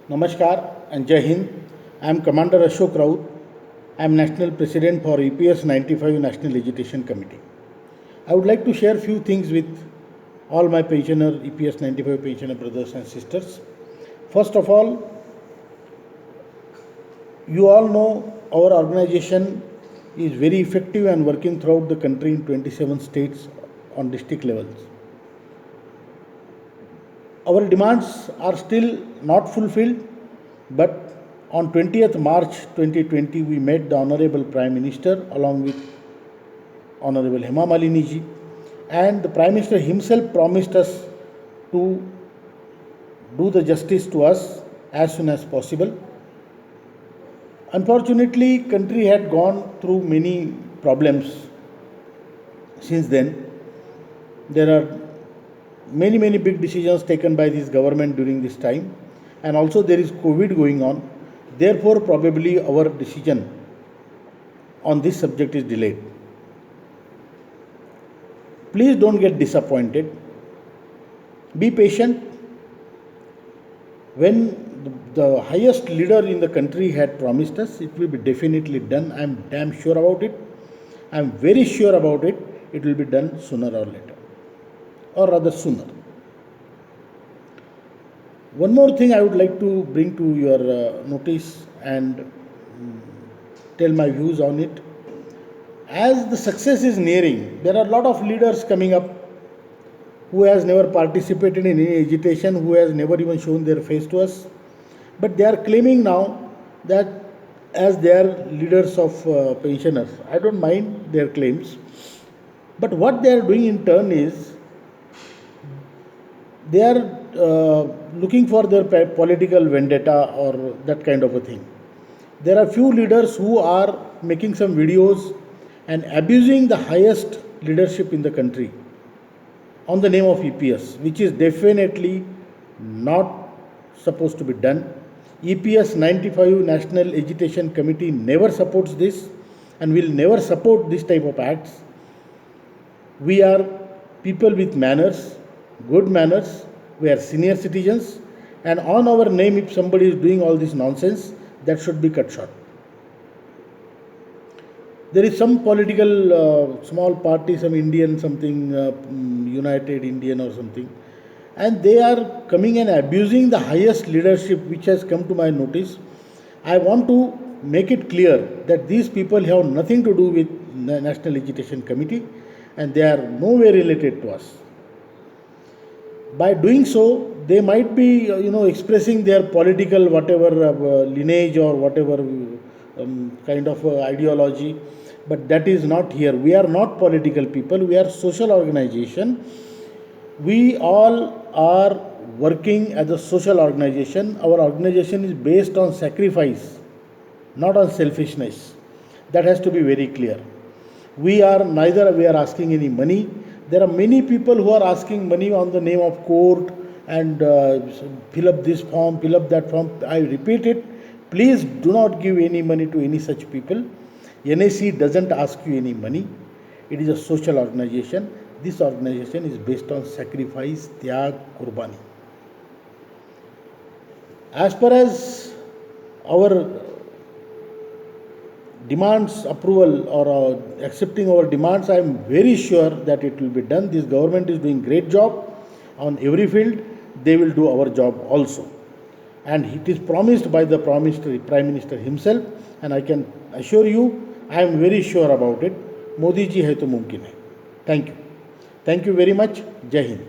Namaskar and Jai Hind. I am Commander Ashok Raut. I am National President for EPS 95 National Agitation Committee. I would like to share few things with all my pensioner, EPS 95 pensioner brothers and sisters. First of all, you all know our organization is very effective and working throughout the country in 27 states on district levels. Our demands are still not fulfilled, but on 20th March 2020, we met the Honorable Prime Minister along with Honorable Hema Malini ji, and the Prime Minister himself promised us to do the justice to us as soon as possible. Unfortunately, country had gone through many problems since then. There are many big decisions taken by this government during this time, and also there is COVID going on. Therefore, probably our decision on this subject is delayed. Please don't get disappointed. Be patient. When the highest leader in the country had promised us, it will be definitely done. I am damn sure about it. I am very sure about it. It will be done sooner or later, or rather sooner. One more thing I would like to bring to your notice and tell my views on it. As the success is nearing, there are a lot of leaders coming up who has never participated in any agitation, who has never even shown their face to us. But they are claiming now that as they are leaders of pensioners. I don't mind their claims. But what they are doing in turn is they are looking for their political vendetta or that kind of a thing. There are few leaders who are making some videos and abusing the highest leadership in the country on the name of EPS, which is definitely not supposed to be done. EPS 95 National Agitation Committee never supports this and will never support this type of acts. We are people with manners, good manners. We are senior citizens, and on our name, if somebody is doing all this nonsense, that should be cut short. There is some political small party, some Indian something, United Indian or something, and they are coming and abusing the highest leadership which has come to my notice. I want to make it clear that these people have nothing to do with the National Agitation Committee and they are nowhere related to us. By doing so, they might be expressing their political whatever lineage or whatever kind of ideology, but that is not here. We are not political people, we are social organization. We all are working as a social organization. Our organization is based on sacrifice, not on selfishness. That has to be very clear. We are asking any money. There are many people who are asking money on the name of court and fill up this form, fill up that form. I repeat it, please do not give any money to any such people. NAC doesn't ask you any money. It is a social organization. This organization is based on sacrifice, tyag, qurbani. As far as our demands approval or accepting our demands, I am very sure that it will be done. This government is doing great job on every field. They will do our job also. And it is promised by the Prime Minister himself, and I can assure you, I am very sure about it. Modi ji hai to mumkin hai. Thank you. Thank you very much. Jai Hind.